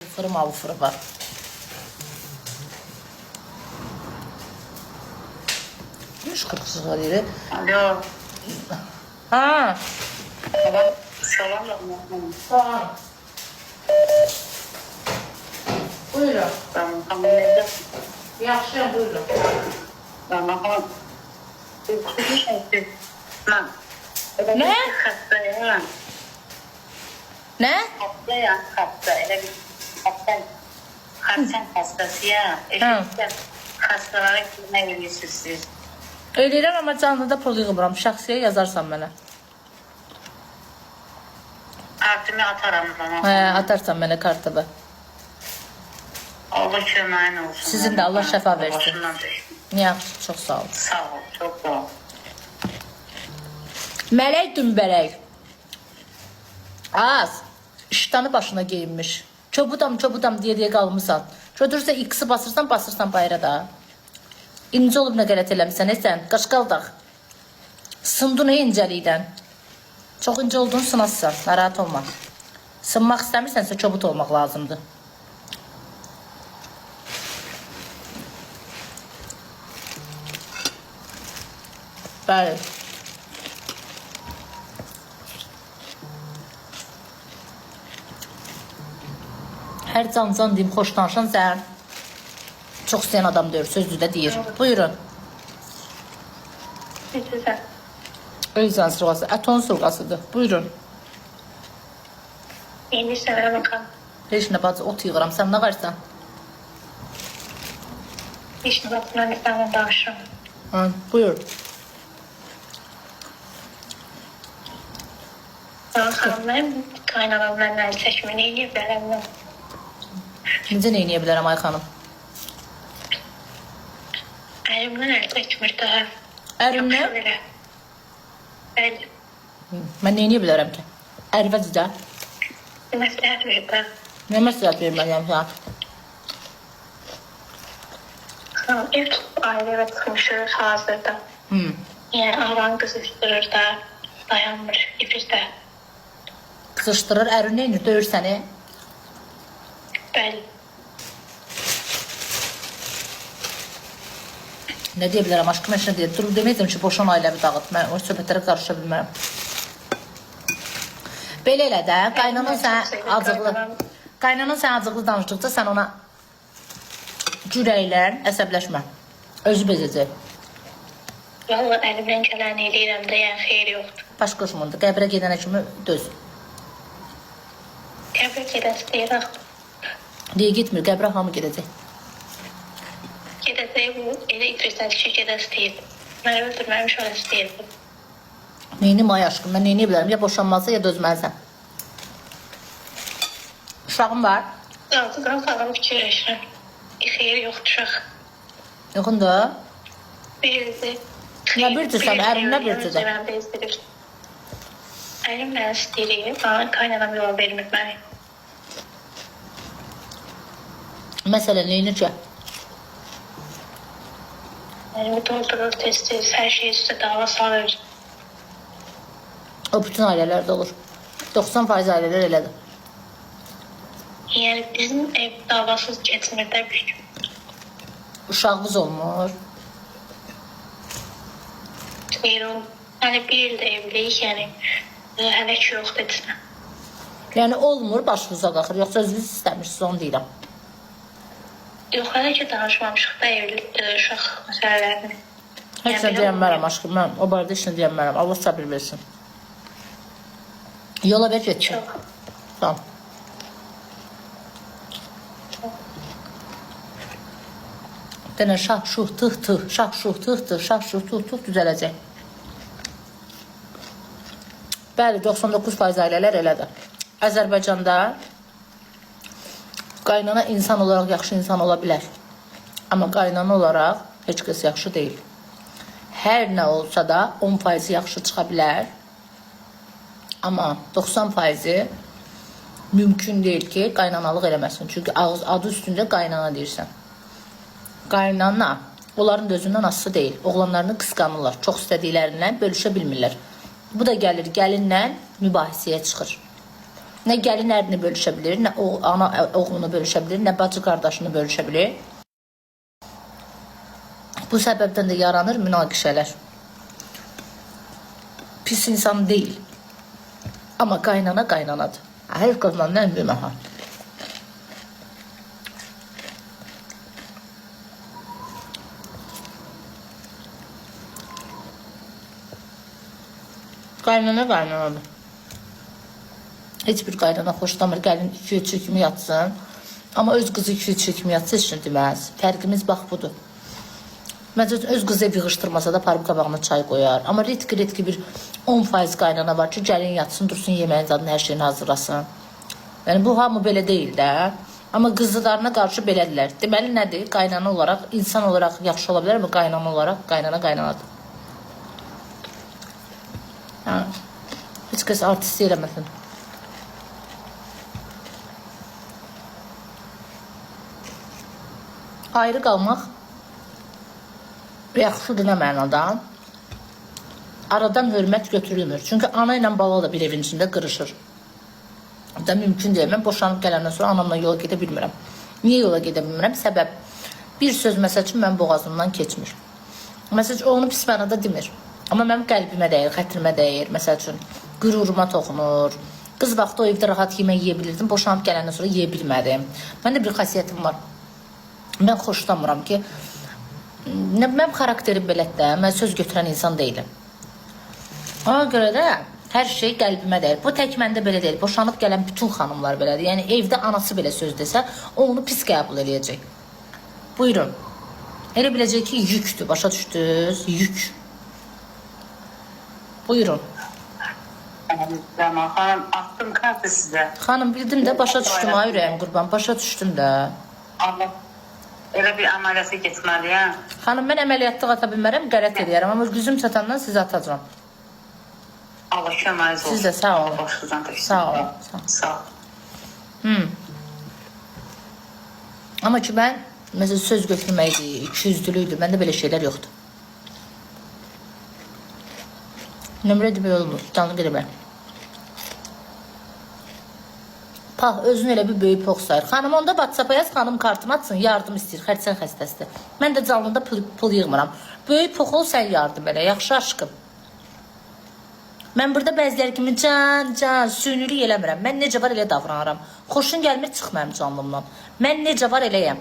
Fırım avı fırı var. Üç kırksız var Alo. Ha. Salam. Salam da Tamam. Buyurun. Tamam. Evde. Yaxşıyam, buyurun. Tamam. Ben. Ne? Hastayım. Ne? Hastayım. Hasta. Öyle bir hasta. Kalp hastası ya. Eşitler. Hastalara girme veriyorsunuz siz. Öyleyəm, amma canlıda pul yığmıram. Şəxsiyə yazarsan mənə. Kartımı atarım bana. Hə, atarsan mənə kartımı. Allah köməyin olsun. Sizin de Allah şəfa versin. Başından düşün. Yaxşı, çox sağ ol. Sağ ol. Çok sağ ol. Mələk dümbələk. Az. İştanı başına geyinmiş. Çobudam deyə qalmısan. Götürürsə X-i basırsan bayra da. İnci olub nə qələt eləmişsən, sən? Qaşqaldaq. Sındın incəlikdən. Çox incə olduğunu sınasın, narahat olma. Sınmaq istəmirsənsə çobud olmaq lazımdır. Bəli. Hər can deyim, xoş danışan sən. Çox istəyən adam deyir, sözlü də deyir. Buyurun. Güzel. Özcan sırğası, əton sırğasıdır. Buyurun. İyi sever bakalım. Heç nə bacı, ot yığıram. Sən nə qarsan? İşte bakımdan bir tane danışım. Ha, buyur. Ben kaynanamdan el çekmeni iyi bilemem. Necə nə eləyə bilərəm ay xanım? Elimden el çekmir daha. Ərimlə? Yoksa bile. El. Mən nə eləyə bilərəm ki? Ərvəcdə. Məsləhət verdi. Nə məsləhət verməliyəm sən? İlk aile ve çıkmışız hazırda. Yani alan kızıştırır da dayanmış ipizde. Qızışdırır, ərin nə edir? Döyür səni. Bəli. Nə deyə bilərəm? Aşkım heç nə deyir. Durub deməyəcəm ki, boşan ailəvi dağıt. Mən o söhbətlərə qarışa bilmərəm. Belə elə də, qaynanan sən acıqlı danışdıqca sən ona cürəklə əsəbləşmə. Özü bezəcək. Valla elimden gelen eləyirəm də, yəni xeyri yoxdur. Baş qoşmundur. Qəbrə gedənə kimi döz. Qəbir gedən istəyirəm. Deyə getmir, qəbrə hamı gedəcək. Gedəcək bu, elə itirirsən ki, gedən istəyirdim. Mən öldürməmiş öyle istəyirdim. Neynim ay aşkım, mən neyini bilərəm? Ya boşanmalısan, ya dözməlisən. Uşağım var. Altıdan falan fikirləşirəm. Xeyri yoxdur uşaq. Yoxundur. Birisi. Nə bircəsən, ərin nə bircədə? Mən bezdirir. Ərim mən istəyirəm, ama kaynanam yol vermir məni. Məsələn, neyini ki? Ərimi doldurur, tez-tez, hər şey üstə dava salır. O bütün ailələrdə olur. 90% ailələr elədir. Yəni bizim ev davasız geçmir də bir gün. Uşağımız olmur. Deyirəm, hani bir ildə evliyik, yəni hələ ki yoxdur desinə. Yəni olmur, başınıza qalxır. Yoxsa özünüz istəmirsiniz, onu deyirəm. Yox, hələ ki danışmamışıq da evlilik, uşaq məsələlərini. Heç nə deyənmərəm aşkım, mən o barədə heç nə deyənmərəm. Allah sabır versin. Yola ver getsin. Çox. Tamam. Denə şah şuh tıh tıh, şah şuh tıh tıh, şah şuh tıh tıh düzələcək. Bəli, 99% ailələr elədir. Azərbaycanda qaynana insan olaraq yaxşı insan ola bilər. Amma qaynana olaraq heç kəs yaxşı deyil. Hər nə olsa da 10% yaxşı çıxa bilər. Amma 90% mümkün deyil ki, qaynanalıq eləməsin. Çünki adı üstündə qaynana deyirsən. Qaynana onların da özündən asılı deyil. Oğlanlarını qısqanırlar. Çox istədiklərindən bölüşə bilmirlər. Bu da gəlir gəlinlə mübahisəyə çıxır. Nə gəlin ərini bölüşə bilir, nə ana oğlunu bölüşə bilir, nə bacı qardaşını bölüşə bilir. Bu səbəbdən də yaranır münaqişələr. Pis insan deyil. Amma qaynana qaynanadır. Hər qızdan ən böyük ha. Qaynana qaynanadır. Heç bir qaynana xoşlamır, gəlin 2-3 kimi yatsın. Amma öz qızı 2-3 kimi yatsa heç nə deməz. Fərqimiz bax budur. Məsələn, öz qızı yığışdırmasa da parıb qabağına çay qoyar. Amma retki bir 10% qaynana var ki, gəlin yatsın, dursun yeməyin zadını, hər şeyini hazırlasın. Yəni, bu hamı belə deyil də. Amma qızlarına qarşı belədirlər. Deməli, nədir? Qaynana olaraq, insan olaraq yaxşı ola bilər, amma qaynana olaraq qaynana qaynanadır. Yəni, heç kəs artist eləməsin. Ayrı qalmaq yaxşıdır nə mənada. Aradan hörmət götürülmür. Çünki ana ilə bala da bir evin içində qırışır. Da mümkün deyil. Mən boşanıb gələndən sonra anamla yola gedə bilmirəm. Niyə yola gedə bilmirəm? Səbəb, bir söz məsəl üçün mən boğazımdan keçmir. Məsəl üçün, onu pis mənada demir. Amma mənim qəlbimə dəyir, xətrimə dəyir. Məsəl üçün, qüruruma toxunur. Qız vaxtı o evdə rahat yemək yeyə bilirdim. Boşanıb gələndən sonra yeyə bilmədim. Məndə bir xasiyyətim var. Mən xoşlamıram ki, mən xarakterim belədir də, mən söz götürən insan deyiləm. Ona görə də hər şey qəlbimə deyil. Bu tək məndə belə deyil. Boşanıb gələn bütün xanımlar belədir. Yəni evdə anası belə söz desə, o onu pis qəbul edəcək. Buyurun. Elə biləcək ki, yükdür. Başa düşdünüz? Yük. Buyurun. Xanım, attım kartı sizə. Xanım, bildim də, başa düşdüm. Ay ürəyim qurban, başa düşdüm də. Allah. Elə bir əməliyyata getməliyəm. Xanım, mən əməliyyatda ata bilmərəm, qələt edərəm. Amma gücüm çatandan sizə atacağım. Allah köməyiniz olsun. Siz də sağ olun. Başınızdan təşəkkür Sağ olun. ederim. Sağ olun. Amma ki, mən məsələn, söz götürməkdir, ikiyüzlülükdür. Məndə belə şeylər yoxdur. Nömrə demək olmur. Canlı qedə bilər. Pah, özünü elə bir böyük pox sayır. Xanım, onda WhatsApp-a yaz, xanım kartını atsın, yardım istəyir, xərçən xəstəsidir. Mən də canlıda pul yığmıram. Böyük pox ol, sən yardım elə, yaxşı aşkım. Mən burada bəziləri kimi can, süynülük eləmirəm. Mən necə var elə davranıram. Xoşun gəlmir, çıx mənim canlımdan. Mən necə var eləyəm.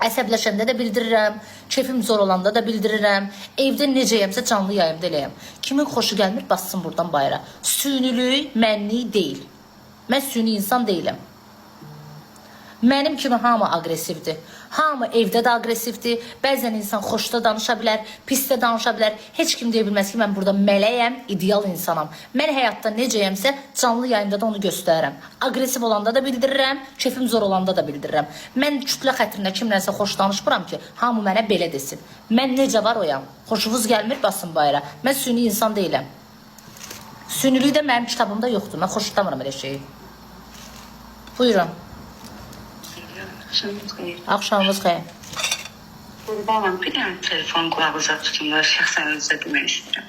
Əsəbləşəndə də bildirirəm, keyfim zor olanda da bildirirəm. Evdə necəyəmsə canlı yayımda eləyəm. Kimin xoşu gəlmir, bassın buradan bayra. Süynülük mənlik deyil. Mən süni insan deyiləm. Mənim kimi hamı aqresivdir. Hamı evdə də aqresivdir. Bəzən insan xoşda danışa bilər, pisdə danışa bilər. Heç kim deyə bilməz ki, mən burada mələyəm, ideal insanam. Mən həyatda necəyəmsə, canlı yayında da onu göstərirəm. Aqresiv olanda da bildirirəm, keyfim zor olanda da bildirirəm. Mən kütlə xətrində kimlərsə xoş danışmıram ki, hamı mənə belə desin. Mən necə var oyam? Xoşunuz gəlmir, basın bayra. Mən süni insan deyiləm. Sünilik də mənim kitabımda yoxdur. Mən xoşlamıram elə şeyi. Buyurun. Axşamınız xeyir. Qurbanım, bir dənə telefon qulağınıza tutun da şəxsən özə demək istəyirəm.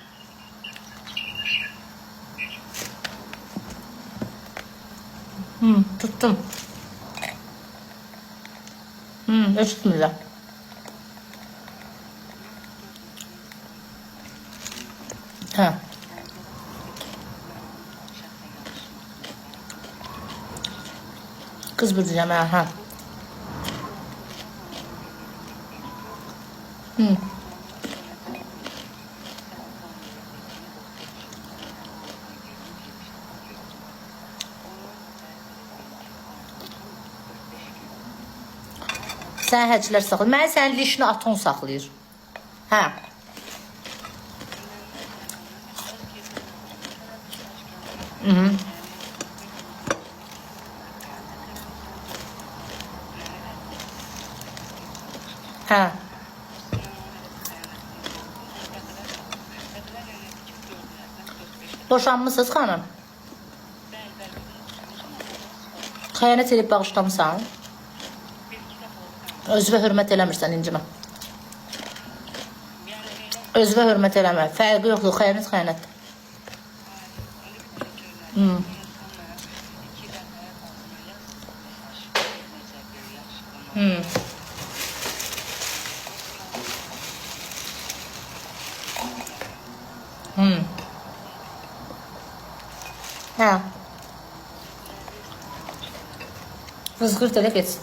Tuttum. Eşitmirlər. Hə. Kız bileceğim ha. Sən həclər saxlayır. Mən sənin lişini aton saxlayır. Hə. Hə. Boşanmısınız xanım? Xəyanət edib bağışlamısan? Özünə hörmət eləmirsən, incimə. Özünə hörmət eləmə. Fərqi yoxdur, xəyanət xəyanət. Hə. Fızgırt elə geçsin.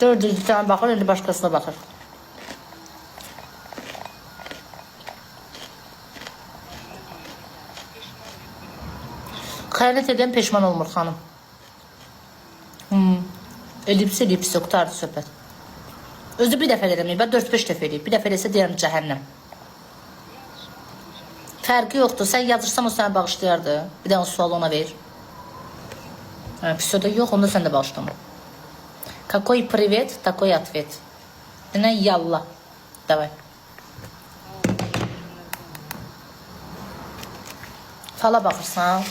Dördüncü tane bakır, indi başkasına bakır. Xəyanət edən peşman olmur xanım. Elipsi elipsi qutardı söhbət. Özü bir dəfə eləməyib, 4-5 dəfə eləyib. Bir dəfə eləsə deyərəm cəhənnəm. Fərqi yoxdur. Sən yazırsam o səni bağışlayardı. Bir dənə sual ona ver. Pis yox, onda sən də bağışlama. Какой привет, такой ответ. Nə yallah. Davay. Fala baxırsan.